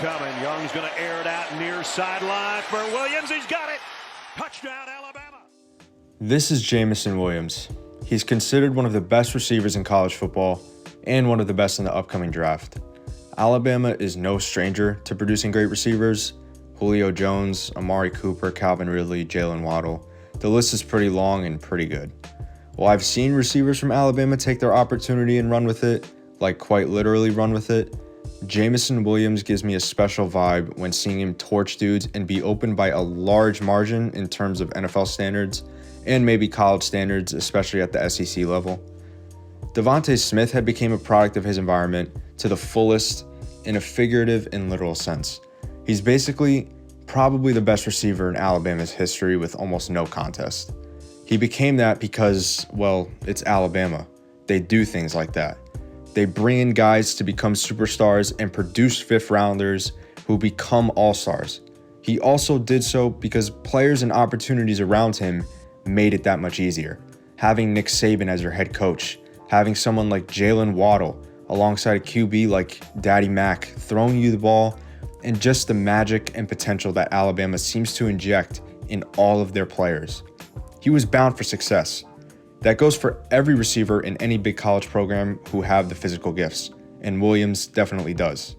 coming. Young's going to air it out near sideline for Williams. He's got it. Touchdown, Alabama. This is Jameson Williams. He's considered one of the best receivers in college football and one of the best in the upcoming draft. Alabama is no stranger to producing great receivers. Julio Jones, Amari Cooper, Calvin Ridley, Jalen Waddle. The list is pretty long and pretty good. While I've seen receivers from Alabama take their opportunity and run with it, like quite literally run with it, Jameson Williams gives me a special vibe when seeing him torch dudes and be open by a large margin in terms of NFL standards and maybe college standards, especially at the SEC level. Devontae Smith had become a product of his environment to the fullest in a figurative and literal sense. He's basically probably the best receiver in Alabama's history with almost no contest. He became that because, well, it's Alabama. They do things like that. They bring in guys to become superstars and produce fifth-rounders who become all-stars. He also did so because players and opportunities around him made it that much easier. Having Nick Saban as your head coach, having someone like Jalen Waddle alongside a QB like Daddy Mac throwing you the ball, and just the magic and potential that Alabama seems to inject in all of their players. He was bound for success. That goes for every receiver in any big college program who have the physical gifts, and Williams definitely does.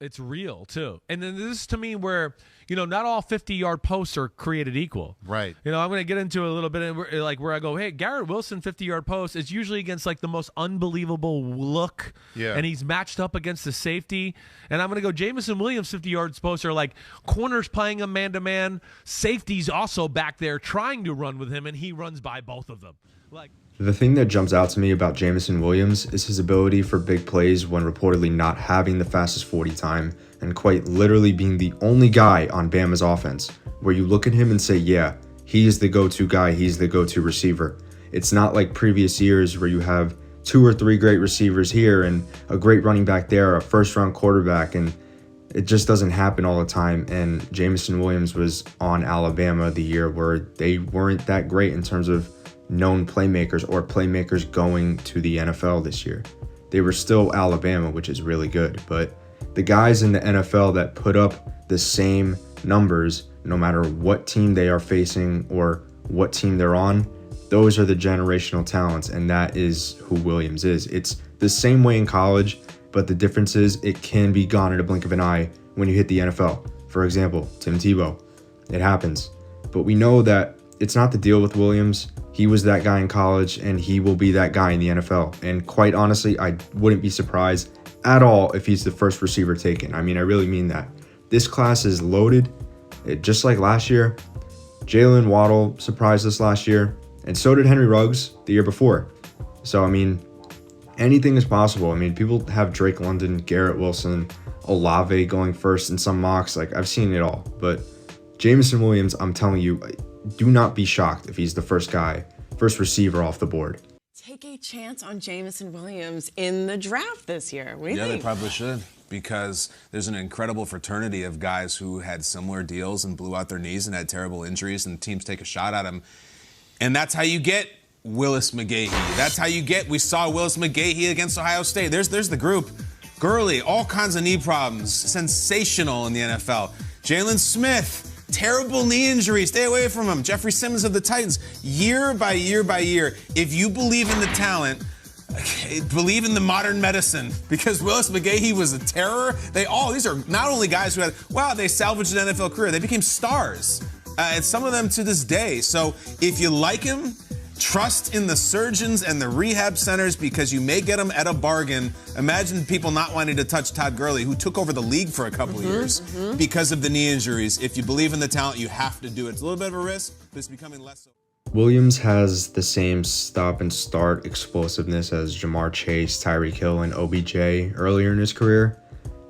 It's real too. And then this is to me where, not all 50-yard posts are created equal. Right. I'm going to get into a little bit where I go, hey, Garrett Wilson 50-yard post is usually against like the most unbelievable look. Yeah. And he's matched up against the safety. And I'm going to go Jameson Williams 50-yard posts are like corners playing him man-to-man. Safety's also back there trying to run with him, and he runs by both of them. The thing that jumps out to me about Jameson Williams is his ability for big plays when reportedly not having the fastest 40 time and quite literally being the only guy on Bama's offense, where you look at him and say, yeah, he's the go-to guy, he's the go-to receiver. It's not like previous years where you have 2 or 3 great receivers here and a great running back there, a first-round quarterback, and it just doesn't happen all the time. And Jameson Williams was on Alabama the year where they weren't that great in terms of known playmakers or playmakers going to the NFL this year. They were still Alabama, which is really good, but the guys in the NFL that put up the same numbers, no matter what team they are facing or what team they're on, those are the generational talents, and that is who Williams is. It's the same way in college, but the difference is it can be gone in a blink of an eye when you hit the NFL. For example, Tim Tebow. It happens. But we know that it's not the deal with Williams. He was that guy in college, and he will be that guy in the NFL. And quite honestly, I wouldn't be surprised at all if he's the first receiver taken. I really mean that. This class is loaded, just like last year. Jalen Waddle surprised us last year, and so did Henry Ruggs the year before. So, anything is possible. People have Drake London, Garrett Wilson, Olave going first in some mocks. I've seen it all. But Jameson Williams, I'm telling you, do not be shocked if he's the first receiver off the board. Take a chance on Jameson Williams in the draft this year. What do you think? They probably should, because there's an incredible fraternity of guys who had similar deals and blew out their knees and had terrible injuries, and teams take a shot at him. And that's how you get Willis McGahee. That's how we saw Willis McGahee against Ohio State. There's the group. Gurley, all kinds of knee problems, sensational in the NFL. Jalen Smith, terrible knee injury. Stay away from him. Jeffrey Simmons of the Titans. Year by year by year, if you believe in the talent, believe in the modern medicine, because Willis McGahee was a terror. These are not only guys who they salvaged an NFL career. They became stars. And some of them to this day. So if you like him, trust in the surgeons and the rehab centers, because you may get them at a bargain. Imagine people not wanting to touch Todd Gurley, who took over the league for a couple of years because of the knee injuries. If you believe in the talent, you have to do it. It's a little bit of a risk, but it's becoming less so. Williams has the same stop and start explosiveness as Jamar Chase, Tyreek Hill, and OBJ earlier in his career.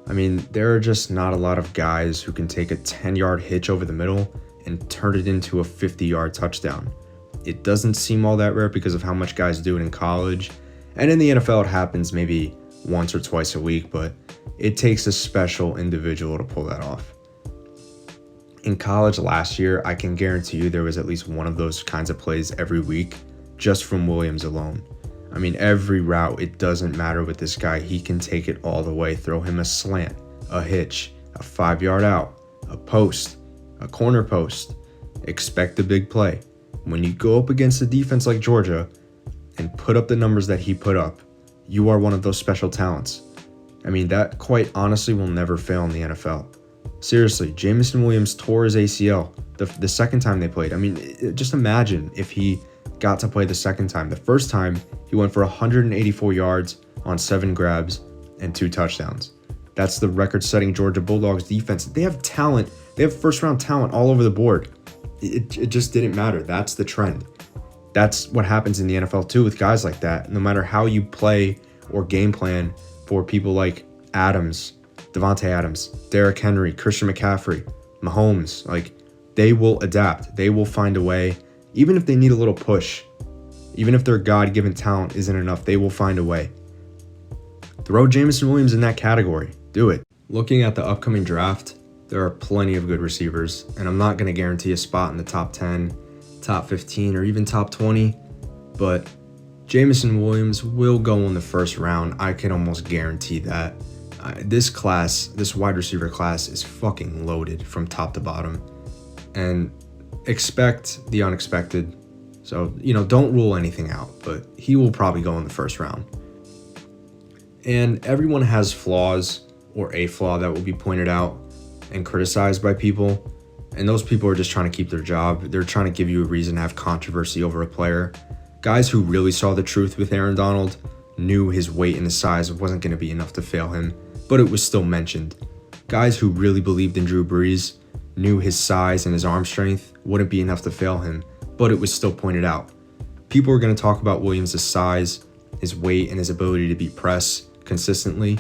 There are just not a lot of guys who can take a 10-yard hitch over the middle and turn it into a 50-yard touchdown. It doesn't seem all that rare because of how much guys do it in college. And in the NFL, it happens maybe once or twice a week, but it takes a special individual to pull that off. In college last year, I can guarantee you there was at least one of those kinds of plays every week just from Williams alone. I mean, every route, it doesn't matter with this guy. He can take it all the way. Throw him a slant, a hitch, a 5-yard out, a post, a corner post. Expect a big play. When you go up against a defense like Georgia and put up the numbers that he put up, you are one of those special talents. I mean, that quite honestly will never fail in the NFL. Seriously, Jameson Williams tore his ACL the second time they played. I mean, just imagine if he got to play the second time. The first time, he went for 184 yards on 7 grabs and 2 touchdowns. That's the record-setting Georgia Bulldogs defense. They have talent. They have first-round talent all over the board. It just didn't matter. That's the trend. That's what happens in the NFL too with guys like that. No matter how you play or game plan for people like Adams, Devontae Adams, Derrick Henry, Christian McCaffrey, Mahomes, like, they will adapt. They will find a way. Even if they need a little push, even if their God-given talent isn't enough, they will find a way. Throw Jameson Williams in that category. Do it. Looking at the upcoming draft, there are plenty of good receivers, and I'm not going to guarantee a spot in the top 10, top 15, or even top 20, but Jameson Williams will go in the first round. I can almost guarantee that. This wide receiver class is fucking loaded from top to bottom, and expect the unexpected. So, don't rule anything out, but he will probably go in the first round. And everyone has flaws or a flaw that will be pointed out and criticized by people. And those people are just trying to keep their job. They're trying to give you a reason to have controversy over a player. Guys who really saw the truth with Aaron Donald knew his weight and his size wasn't going to be enough to fail him, but it was still mentioned. Guys who really believed in Drew Brees knew his size and his arm strength wouldn't be enough to fail him, but it was still pointed out. People are going to talk about Williams' size, his weight, and his ability to beat press consistently,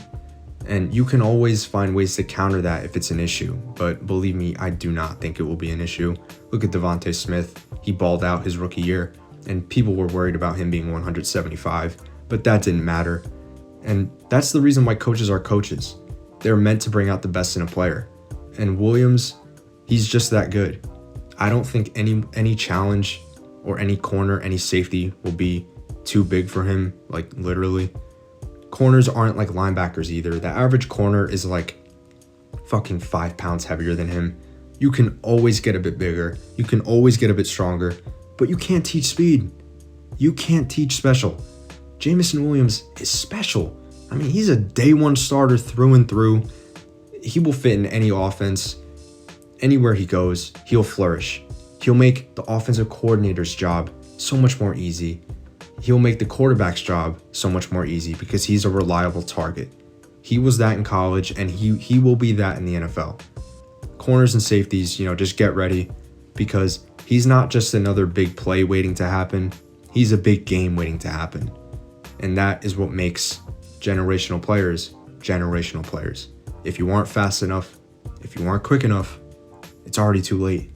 and you can always find ways to counter that if it's an issue, but believe me, I do not think it will be an issue. Look at Devontae Smith. He balled out his rookie year, and people were worried about him being 175, but that didn't matter. And that's the reason why coaches are coaches. They're meant to bring out the best in a player. And Williams, he's just that good. I don't think any challenge or any corner, any safety will be too big for him, like literally. Corners aren't like linebackers either. The average corner is like fucking 5 pounds heavier than him. You can always get a bit bigger. You can always get a bit stronger, but you can't teach speed. You can't teach special. Jameson Williams is special. I mean, he's a day one starter through and through. He will fit in any offense. Anywhere he goes, he'll flourish. He'll make the offensive coordinator's job so much more easy. He'll make the quarterback's job so much more easy because he's a reliable target. He was that in college, and he will be that in the NFL. Corners and safeties, just get ready, because he's not just another big play waiting to happen. He's a big game waiting to happen. And that is what makes generational players generational players. If you aren't fast enough, if you aren't quick enough, it's already too late.